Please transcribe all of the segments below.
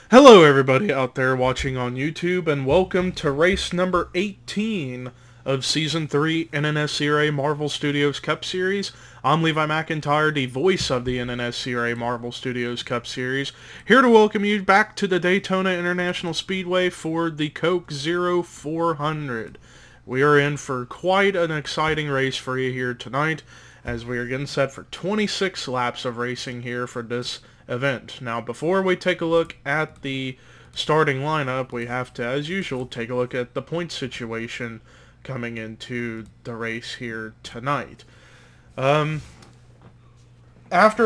Hello everybody out there watching on YouTube, and welcome to race number 18 of Season 3 NNSCRA Marvel Studios Cup Series. I'm Levi McIntyre, the voice of the NNSCRA Marvel Studios Cup Series, here to welcome you back to the Daytona International Speedway for the Coke 0400. We are in for quite an exciting race for you here tonight, as we are getting set for 26 laps of racing here for this event. Now, before we take a look at the starting lineup, we have to, as usual, take a look at the point situation coming into the race here tonight. After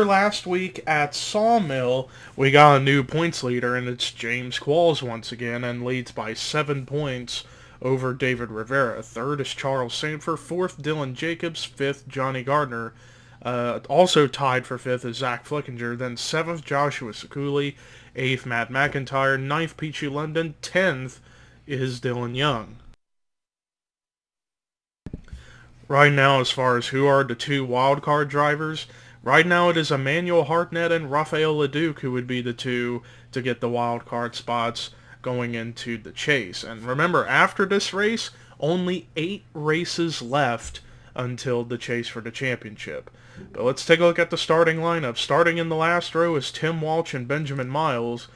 last week at Sawmill, we got a new points leader, and it's James Qualls once again, and leads by 7 points over David Rivera. Third is Charles Sanford. Fourth, Dylan Jacobs. Fifth, Johnny Gardner. Also tied for 5th is Zach Flickinger. Then 7th, Joshua Sekuli. 8th, Matt McIntyre. 9th, Peachy London. 10th is Dylan Young. Right now, as far as who are the two wildcard drivers, right now it is Emmanuel Hartnett and Rafael Leduc who would be the two to get the wildcard spots going into the chase. And remember, after this race, only 8 races left until the chase for the championship. But let's take a look at the starting lineup. Starting in the last row is Tim Walsh and Benjamin Miles.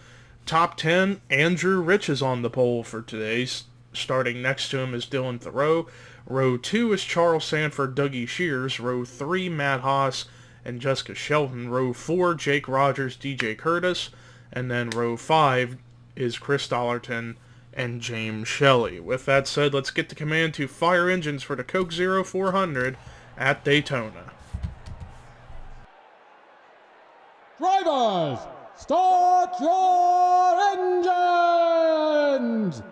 Top 10, Andrew Rich is on the pole for today. Starting next to him is Dylan Thoreau. Row 2 is Charles Sanford, Dougie Shears. Row 3, Matt Haas and Jessica Shelton. Row 4, Jake Rogers, DJ Curtis. And then row 5 is Chris Dollarton and James Shelley. With that said, let's get the command to fire engines for the Coke 0400 at Daytona. Drivers, start your engines!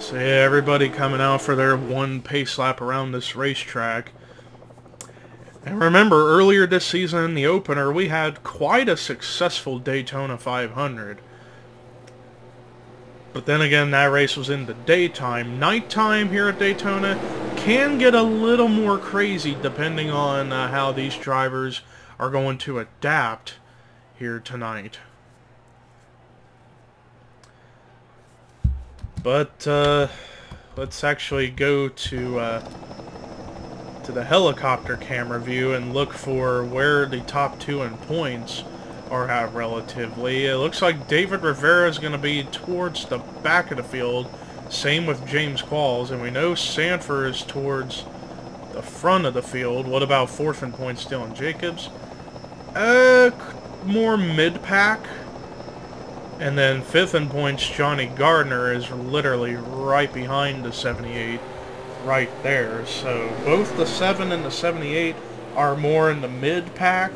So yeah, everybody coming out for their one pace lap around this racetrack. And remember, earlier this season in the opener, we had quite a successful Daytona 500. But then again, that race was in the daytime. Nighttime here at Daytona can get a little more crazy depending on how these drivers are going to adapt here tonight. But let's actually go to the helicopter camera view and look for where the top 2 in points are at relatively. It looks like David Rivera is going to be towards the back of the field. Same with James Qualls, and we know Sanford is towards the front of the field. What about 4th in points, Dylan Jacobs? More mid-pack. And then 5th in points, Johnny Gardner is literally right behind the 78 right there. So both the 7 and the 78 are more in the mid-pack.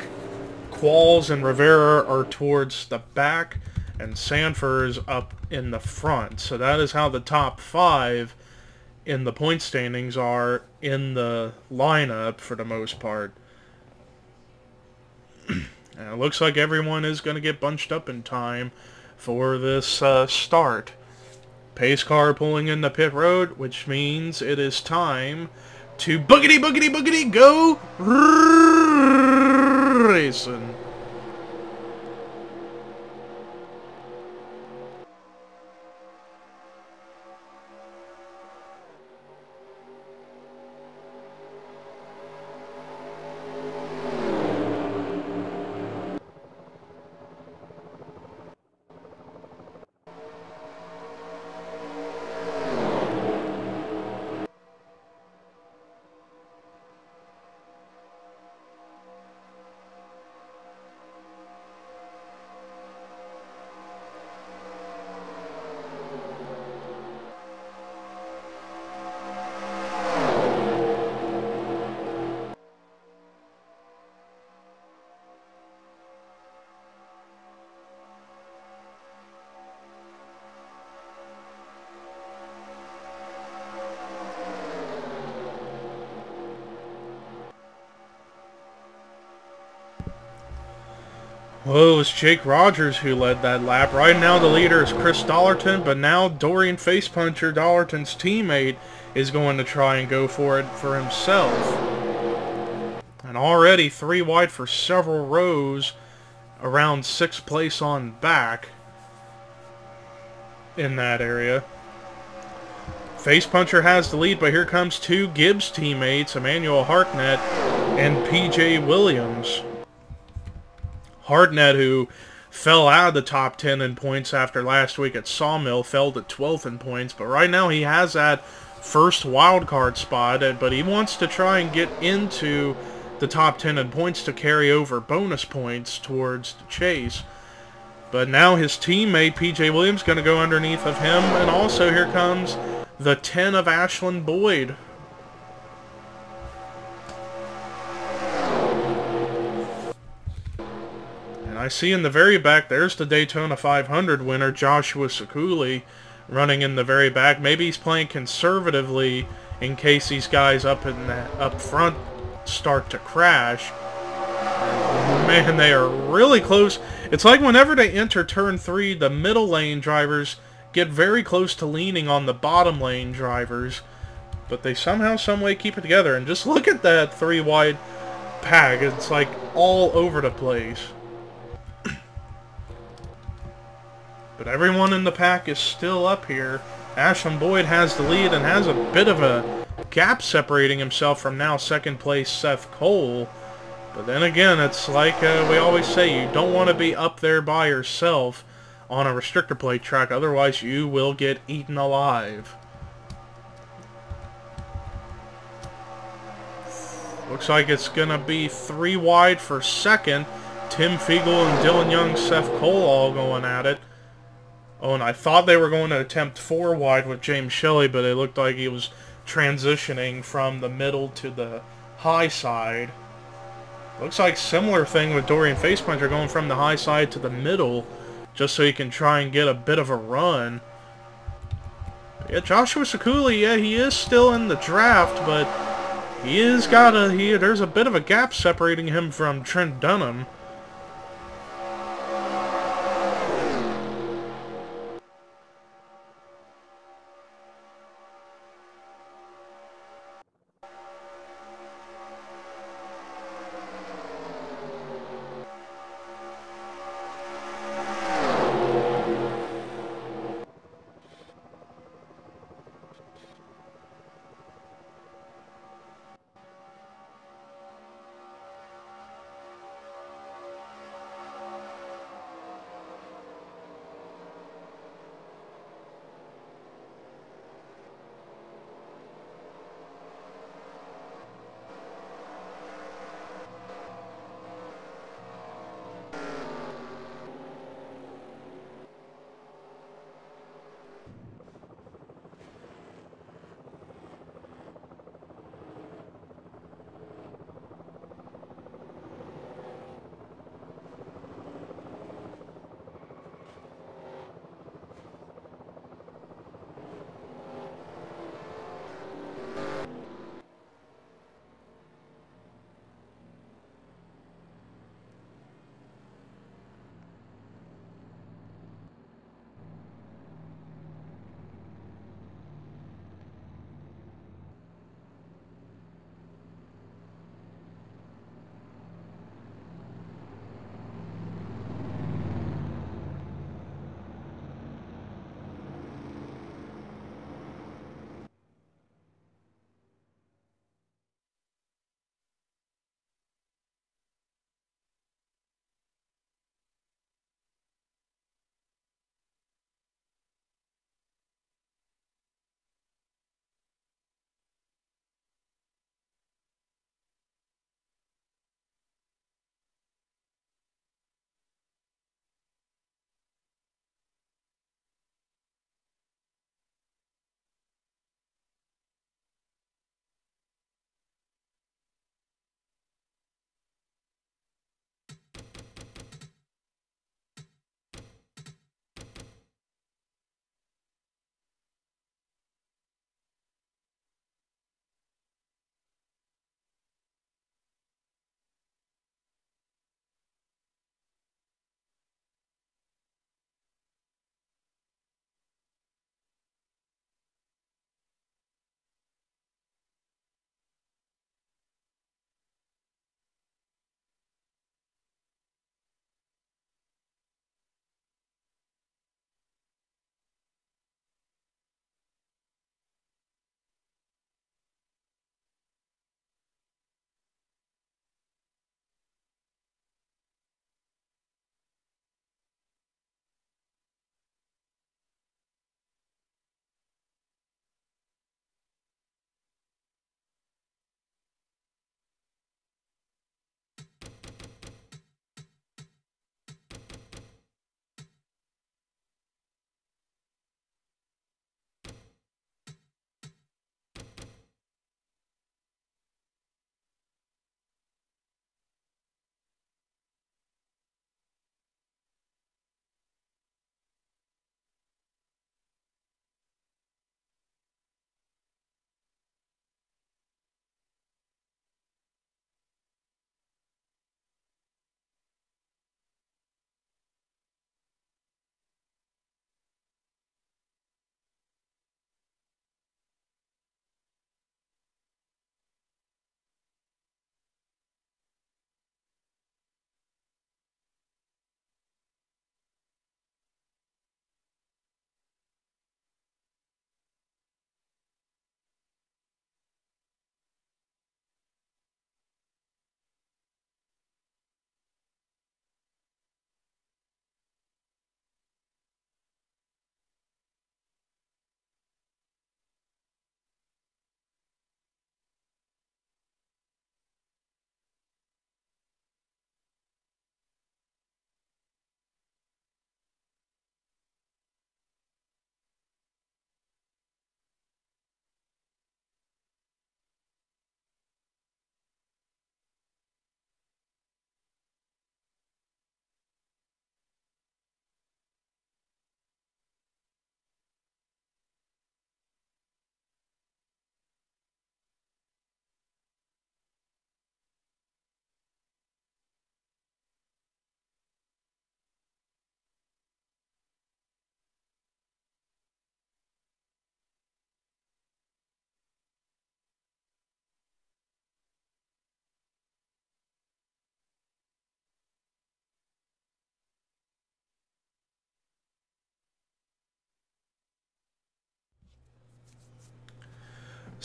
Qualls and Rivera are towards the back, and Sanford is up in the front. So that is how the top 5 in the point standings are in the lineup for the most part. And it looks like everyone is going to get bunched up in time for this start. Pace car pulling into pit road, which means it is time to boogity boogity boogity go racing. Well, it was Jake Rogers who led that lap. Right now the leader is Chris Dollerton, but now Dorian Facepuncher, Dollerton's teammate, is going to try and go for it for himself. And already 3 wide for several rows, around 6th place on back in that area. Facepuncher has the lead, but here comes 2 Gibbs teammates, Emmanuel Hartnett and PJ Williams. Hartnett, who fell out of the top 10 in points after last week at Sawmill, fell to 12th in points, but right now he has that first wild card spot, but he wants to try and get into the top 10 in points to carry over bonus points towards the chase. But now his teammate PJ Williams going to go underneath of him, and also here comes the 10 of Ashland Boyd. And I see in the very back, there's the Daytona 500 winner, Joshua Sekuli, running in the very back. Maybe he's playing conservatively in case these guys up front start to crash. Man, they are really close. It's like whenever they enter turn 3, the middle lane drivers get very close to leaning on the bottom lane drivers, but they somehow, someway keep it together. And just look at that 3 wide pack. It's like all over the place. But everyone in the pack is still up here. Ashland Boyd has the lead and has a bit of a gap separating himself from now 2nd place Seth Cole. But then again, it's like we always say, you don't want to be up there by yourself on a restrictor plate track, otherwise you will get eaten alive. Looks like it's going to be 3 wide for 2nd. Tim Fiegel and Dylan Young, Seth Cole all going at it. Oh, and I thought they were going to attempt 4 wide with James Shelley, but it looked like he was transitioning from the middle to the high side. Looks like similar thing with Dorian Facepuncher, going from the high side to the middle, just so he can try and get a bit of a run. Yeah, Joshua Sekuli, yeah, he is still in the draft, but he is there's a bit of a gap separating him from Trent Dunham.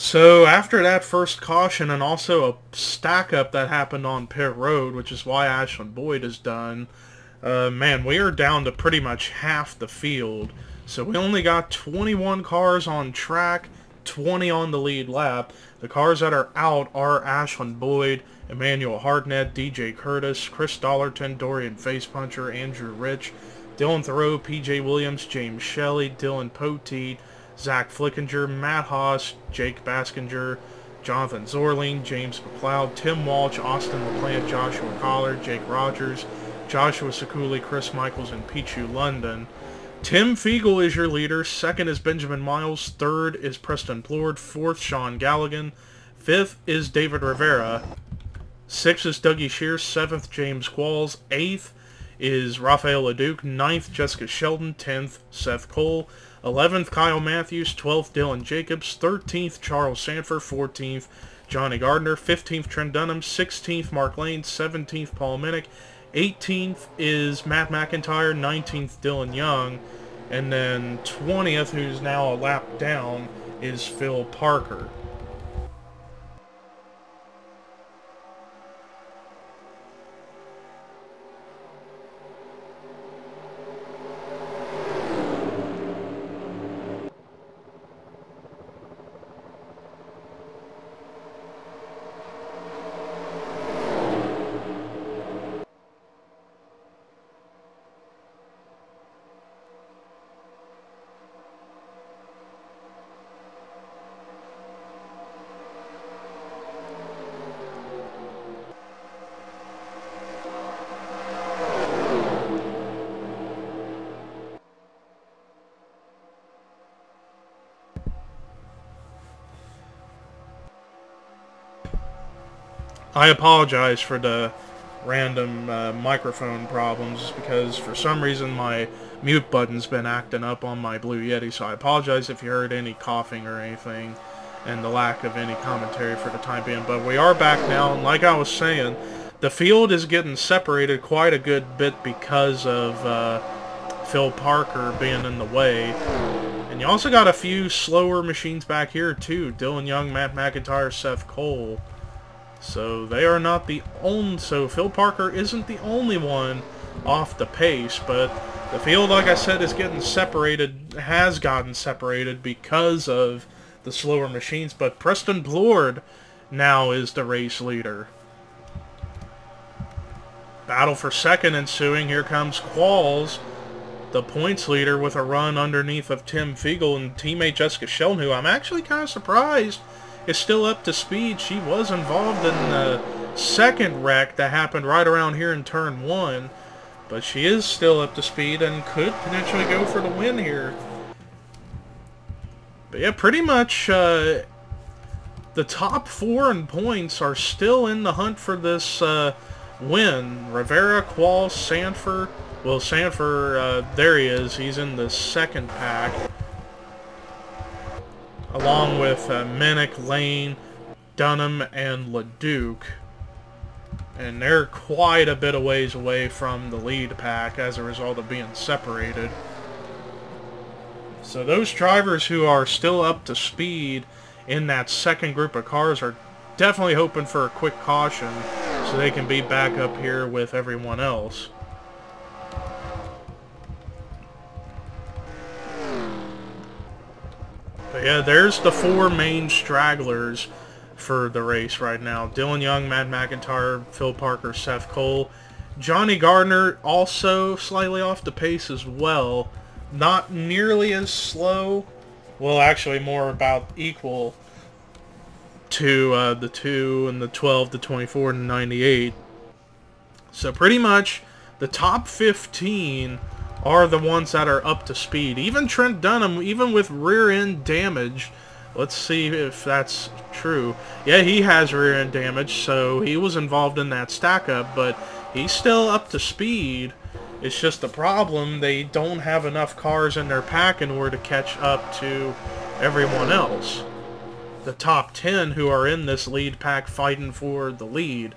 So after that first caution and also a stack up that happened on pit road, which is why Ashland Boyd is done, man, we are down to pretty much half the field. So we only got 21 cars on track, 20 on the lead lap. The cars that are out are Ashland Boyd, Emmanuel Hartnett, DJ Curtis, Chris Dollarton, Dorian Facepuncher, Andrew Rich, Dylan Thoreau, PJ Williams, James Shelley, Dylan Poteet, Zach Flickinger, Matt Haas, Jake Baskinger, Jonathan Zorling, James McLeod, Tim Walsh, Austin LaPlante, Joshua Collar, Jake Rogers, Joshua Sekuli, Chris Michaels, and Pichu London. Tim Fiegel is your leader. Second is Benjamin Miles. Third is Preston Plord. Fourth, Sean Galligan. Fifth is David Rivera. Sixth is Dougie Shears. Seventh, James Qualls. Eighth is Rafael LeDuc. Ninth, Jessica Sheldon. 10th, Seth Cole. 11th, Kyle Matthews. 12th, Dylan Jacobs. 13th, Charles Sanford. 14th, Johnny Gardner. 15th, Trent Dunham. 16th, Mark Lane. 17th, Paul Minnick. 18th is Matt McIntyre. 19th, Dylan Young. And then 20th, who's now a lap down, is Phil Parker. I apologize for the random microphone problems because for some reason my mute button's been acting up on my Blue Yeti, so I apologize if you heard any coughing or anything and the lack of any commentary for the time being. But we are back now, and like I was saying, the field is getting separated quite a good bit because of Phil Parker being in the way. And you also got a few slower machines back here too. Dylan Young, Matt McIntyre, Seth Cole. So they are not the only... So Phil Parker isn't the only one off the pace, but the field, like I said, is getting separated, has gotten separated because of the slower machines. But Preston Plord now is the race leader. Battle for second ensuing. Here comes Qualls, the points leader, with a run underneath of Tim Fiegel and teammate Jessica Sheldon, who I'm actually kind of surprised is still up to speed. She was involved in the second wreck that happened right around here in turn 1, but she is still up to speed and could potentially go for the win here. But yeah, pretty much the top 4 in points are still in the hunt for this win. Rivera, Qualls, Sanford. Well, Sanford, there he is. He's in the second pack, along with Minnick, Lane, Dunham, and LeDuc. And they're quite a bit of ways away from the lead pack as a result of being separated. So those drivers who are still up to speed in that second group of cars are definitely hoping for a quick caution so they can be back up here with everyone else. But yeah, there's the 4 main stragglers for the race right now. Dylan Young, Matt McIntyre, Phil Parker, Seth Cole. Johnny Gardner also slightly off the pace as well. Not nearly as slow. Well, actually more about equal to the 2 and the 12, the 24, and the 98. So pretty much the top 15 are the ones that are up to speed. Even Trent Dunham, even with rear end damage, let's see if that's true. Yeah, he has rear end damage, so he was involved in that stack up, but he's still up to speed. It's just the problem, they don't have enough cars in their pack in order to catch up to everyone else. The top 10 who are in this lead pack fighting for the lead.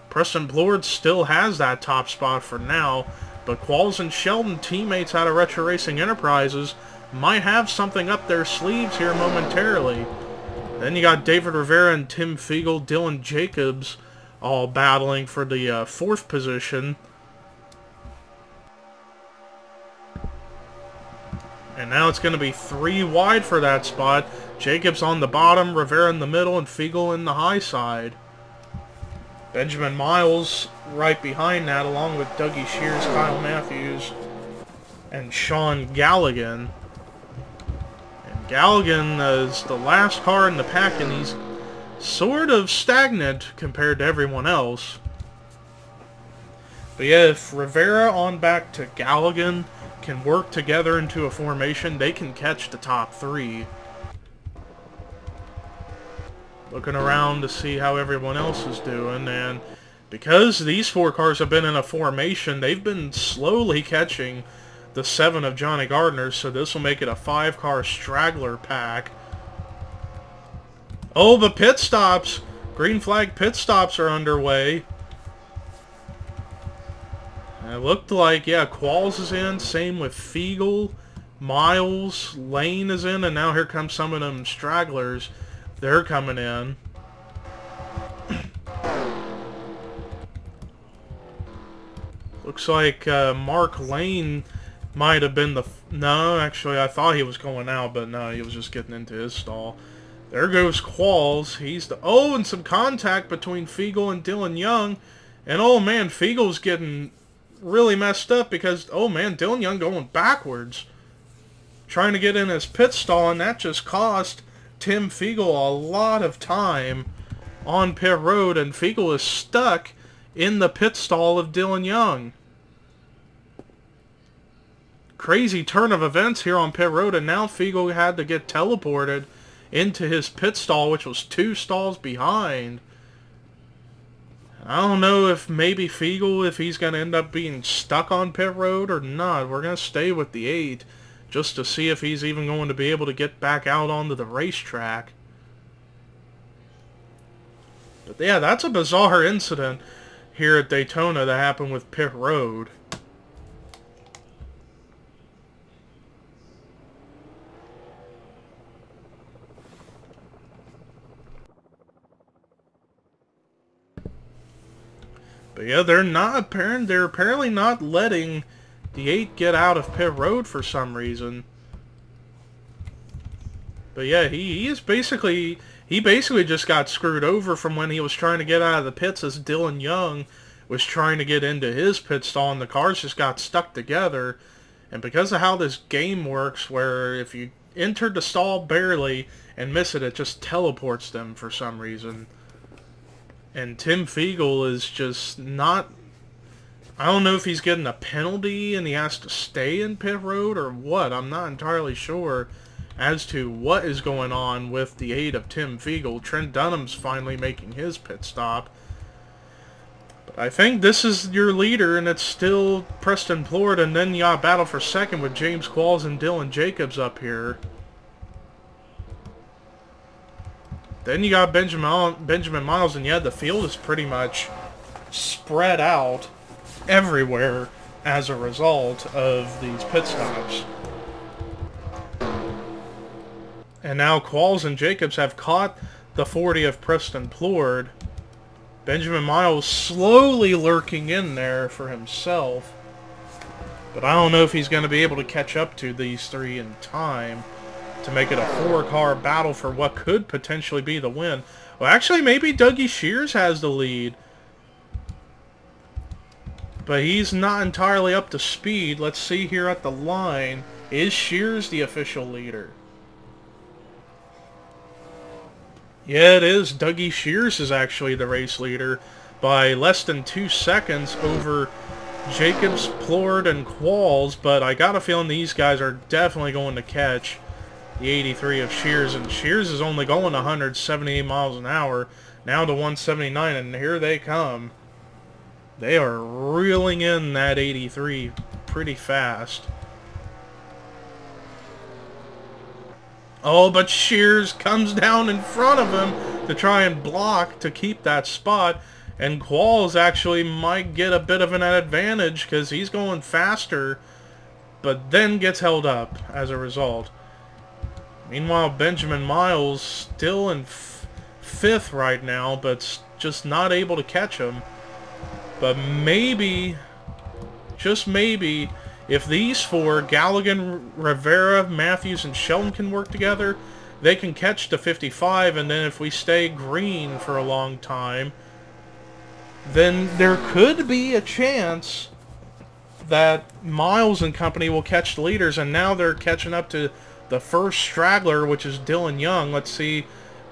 Preston Plord still has that top spot for now, but Qualls and Sheldon, teammates out of Retro Racing Enterprises, might have something up their sleeves here momentarily. Then you got David Rivera and Tim Fiegel, Dylan Jacobs all battling for the fourth position. And now it's going to be 3 wide for that spot. Jacobs on the bottom, Rivera in the middle, and Fiegel in the high side. Benjamin Miles right behind that, along with Dougie Shears, Kyle Matthews, and Sean Galligan. And Galligan is the last car in the pack, and he's sort of stagnant compared to everyone else. But yeah, if Rivera on back to Galligan can work together into a formation, they can catch the top 3. Looking around to see how everyone else is doing, and because these 4 cars have been in a formation, they've been slowly catching the 7 of Johnny Gardner, so this will make it a 5-car straggler pack. Oh, the pit stops! Green flag pit stops are underway. And it looked like, yeah, Qualls is in, same with Fiegel, Miles, Lane is in, and now here comes some of them stragglers. They're coming in. Looks like Mark Lane might have been the... No, actually, I thought he was going out, but no, he was just getting into his stall. There goes Qualls. He's the... Oh, and some contact between Fiegel and Dylan Young. And, oh, man, Fiegel's getting really messed up because, oh, man, Dylan Young going backwards. Trying to get in his pit stall, and that just cost Tim Fiegel a lot of time on pit road, and Fiegel is stuck in the pit stall of Dylan Young. Crazy turn of events here on pit road, and now Fiegel had to get teleported into his pit stall, which was 2 stalls behind. I don't know if maybe Fiegel, if he's going to end up being stuck on pit road or not. We're going to stay with the 8 just to see if he's even going to be able to get back out onto the racetrack. But yeah, that's a bizarre incident here at Daytona that happened with pit road. But yeah, they're apparently not letting the 8 get out of pit road for some reason. But yeah, he basically just got screwed over from when he was trying to get out of the pits as Dylan Young was trying to get into his pit stall, and the cars just got stuck together. And because of how this game works, where if you enter the stall barely and miss it, it just teleports them for some reason. And Tim Fiegel is just not... I don't know if he's getting a penalty and he has to stay in pit road or what. I'm not entirely sure as to what is going on with the 8 of Tim Fiegel. Trent Dunham's finally making his pit stop. But I think this is your leader, and it's still Preston Plord, and then you got a battle for second with James Qualls and Dylan Jacobs up here. Then you got Benjamin Miles, and yeah, the field is pretty much spread out everywhere as a result of these pit stops. And now Qualls and Jacobs have caught the 40 of Preston Plord. Benjamin Miles slowly lurking in there for himself. But I don't know if he's going to be able to catch up to these 3 in time to make it a 4-car battle for what could potentially be the win. Well, actually, maybe Dougie Shears has the lead. But he's not entirely up to speed. Let's see here at the line. Is Shears the official leader? Yeah, it is. Dougie Shears is actually the race leader by less than 2 seconds over Jacobs, Plord, and Qualls. But I got a feeling these guys are definitely going to catch the 83 of Shears. And Shears is only going 178 miles an hour. Now to 179, and here they come. They are reeling in that 83 pretty fast. Oh, but Shears comes down in front of him to try and block to keep that spot. And Qualls actually might get a bit of an advantage because he's going faster, but then gets held up as a result. Meanwhile, Benjamin Miles still in fifth right now, but just not able to catch him. But maybe, just maybe, if these four, Galligan, Rivera, Matthews, and Shelton can work together, they can catch the 55, and then if we stay green for a long time, then there could be a chance that Miles and company will catch the leaders, and now they're catching up to the first straggler, which is Dylan Young. Let's see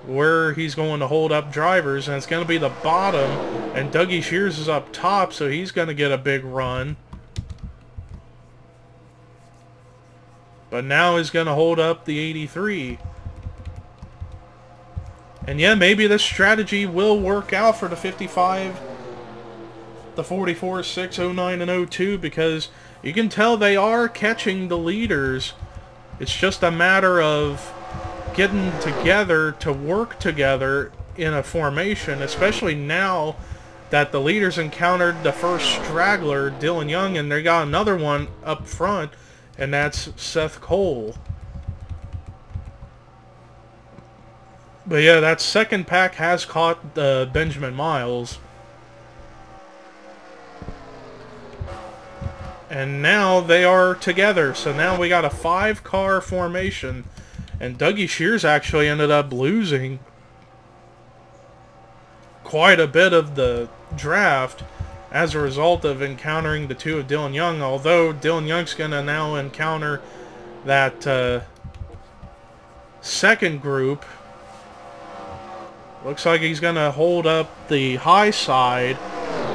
where he's going to hold up drivers, and it's going to be the bottom, and Dougie Shears is up top, so he's going to get a big run. But now he's going to hold up the 83. And yeah, maybe this strategy will work out for the 55, the 44, 6, 09, and 02, because you can tell they are catching the leaders. It's just a matter of getting together to work together in a formation, especially now that the leaders encountered the first straggler, Dylan Young, and they got another one up front, and that's Seth Cole. But yeah, that second pack has caught Benjamin Miles. And now they are together, so now we got a 5-car formation. And Dougie Shears actually ended up losing quite a bit of the draft as a result of encountering the two of Dylan Young, although Dylan Young's going to now encounter that second group. Looks like he's going to hold up the high side,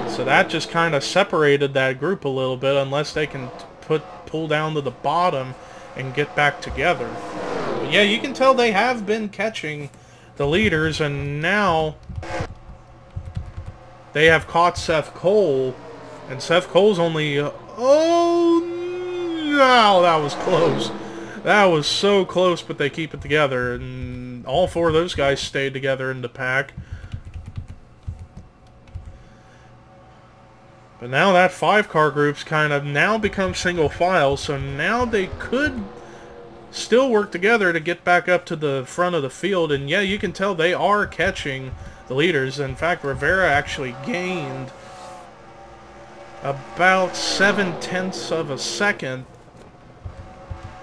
so that just kind of separated that group a little bit, unless they can pull down to the bottom and get back together. But yeah, you can tell they have been catching the leaders, and now they have caught Seth Cole, and Seth Cole's only... oh, no, that was close. That was so close, but they keep it together, and all four of those guys stayed together in the pack. But now that 5-car group's kind of now become single file, so now they could still work together to get back up to the front of the field, and yeah, you can tell they are catching the leaders. In fact, Rivera actually gained about 0.7 of a second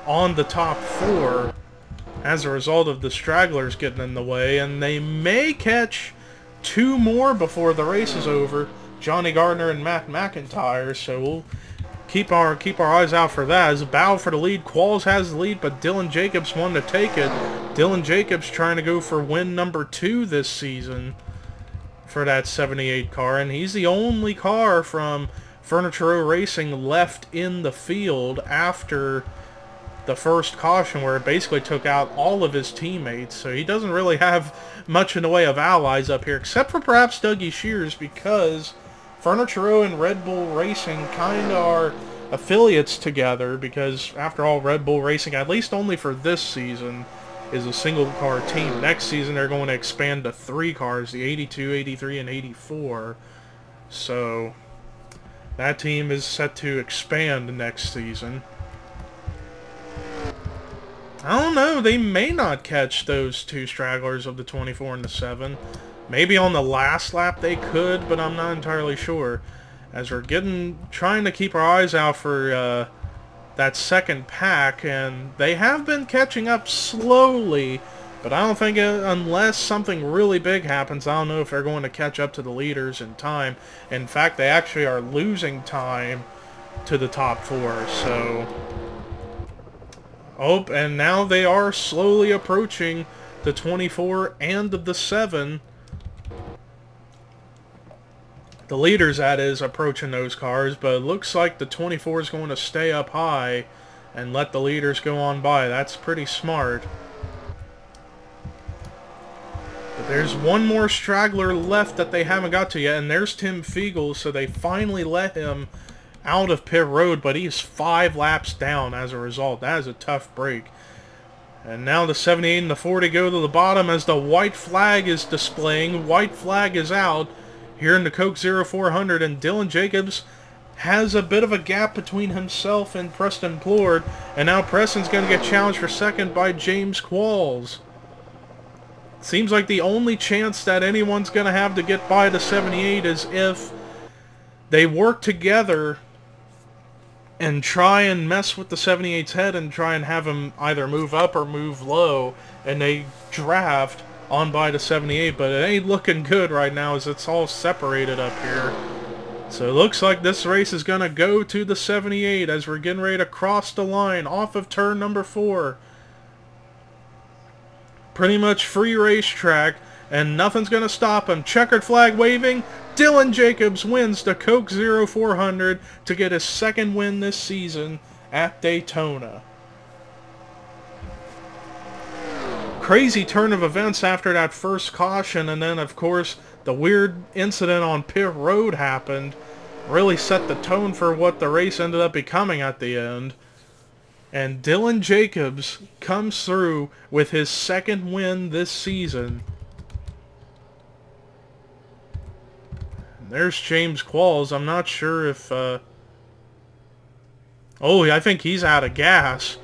on the top 4 as a result of the stragglers getting in the way, and they may catch 2 more before the race is over, Johnny Gardner and Matt McIntyre, so we'll keep our eyes out for that. As a battle for the lead, Qualls has the lead, but Dylan Jacobs wanted to take it. Dylan Jacobs trying to go for win number 2 this season for that 78 car, and he's the only car from Furniture Row Racing left in the field after the first caution, where it basically took out all of his teammates, so he doesn't really have much in the way of allies up here, except for perhaps Dougie Shears, because Furniture Row and Red Bull Racing kind of are affiliates together, because after all, Red Bull Racing, at least only for this season, is a single car team. Next season they're going to expand to 3 cars, the 82, 83, and 84, so that team is set to expand next season. I don't know, they may not catch those 2 stragglers of the 24 and the 7. Maybe on the last lap they could, but I'm not entirely sure. As we're trying to keep our eyes out for that second pack, and they have been catching up slowly, but I don't think unless something really big happens, I don't know if they're going to catch up to the leaders in time. In fact, they actually are losing time to the top 4, so... oh, and now they are slowly approaching the 24 and the 7. The leaders, that is, approaching those cars, but it looks like the 24 is going to stay up high and let the leaders go on by. That's pretty smart. But there's one more straggler left that they haven't got to yet, and there's Tim Fiegel, so they finally let him out of pit road, but he's 5 laps down as a result. That is a tough break. And now the 78 and the 40 go to the bottom as the white flag is displaying. White flag is out here in the Coke 0400, and Dylan Jacobs has a bit of a gap between himself and Preston Plord, and now Preston's going to get challenged for second by James Qualls. Seems like the only chance that anyone's going to have to get by the 78 is if they work together and try and mess with the 78's head and try and have him either move up or move low, and they draft on by the 78, but it ain't looking good right now as it's all separated up here. So it looks like this race is going to go to the 78 as we're getting ready to cross the line off of turn number 4. Pretty much free racetrack, and nothing's going to stop him. Checkered flag waving. Dylan Jacobs wins the Coke 0400 to get his second win this season at Daytona. Crazy turn of events after that first caution, and then of course the weird incident on pit road happened. Really set the tone for what the race ended up becoming at the end. And Dylan Jacobs comes through with his second win this season. And there's James Qualls. I'm not sure if... Oh, I think he's out of gas.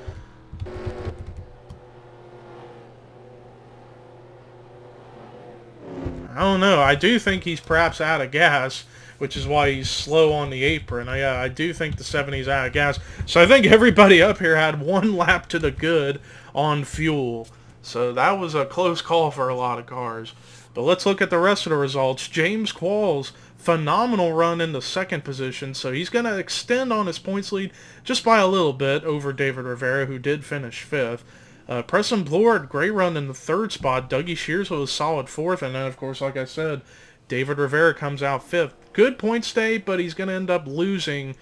I don't know. I do think he's perhaps out of gas, which is why he's slow on the apron. I do think the 70's out of gas. So I think everybody up here had one lap to the good on fuel. So that was a close call for a lot of cars. But let's look at the rest of the results. James Qualls, phenomenal run in the second position. So he's going to extend on his points lead just by a little bit over David Rivera, who did finish 5th. Preston Plord, great run in the 3rd spot. Dougie Shears was a solid 4th. And then, of course, like I said, David Rivera comes out 5th. Good point stay, but he's going to end up losing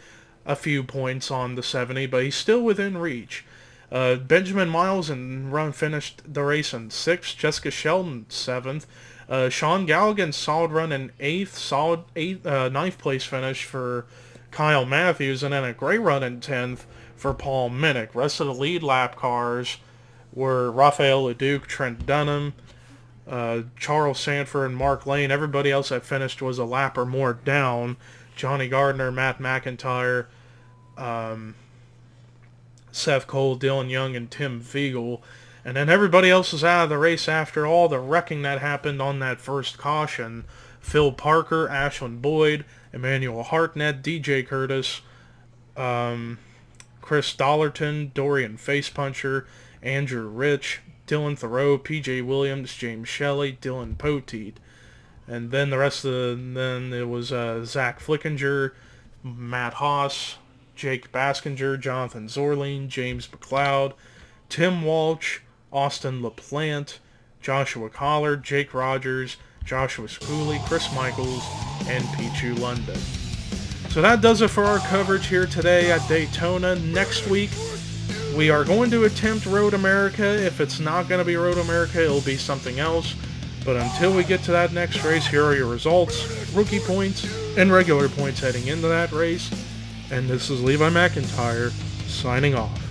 a few points on the 70, but he's still within reach. Benjamin Miles finished the race in 6th. Jessica Sheldon 7th. Sean Galligan's solid run in 8th. 9th place finish for Kyle Matthews, and then a great run in 10th for Paul Minnick. Rest of the lead lap cars were Rafael LeDuc, Trent Dunham, Charles Sanford, and Mark Lane. Everybody else that finished was a lap or more down. Johnny Gardner, Matt McIntyre, Seth Cole, Dylan Young, and Tim Fiegel. And then everybody else was out of the race after all the wrecking that happened on that first caution. Phil Parker, Ashland Boyd, Emmanuel Hartnett, DJ Curtis, Chris Dollarton, Dorian Facepuncher, Andrew Rich, Dylan Thoreau, PJ Williams, James Shelley, Dylan Poteet. And then the rest of then it was Zach Flickinger, Matt Haas, Jake Baskinger, Jonathan Zorline, James McLeod, Tim Walsh, Austin LaPlante, Joshua Collar, Jake Rogers, Joshua Schooley, Chris Michaels, and Pichu London. So that does it for our coverage here today at Daytona. Next week, we are going to attempt Road America. If it's not going to be Road America, it'll be something else. But until we get to that next race, here are your results, rookie points, and regular points heading into that race. And this is Levi McIntyre, signing off.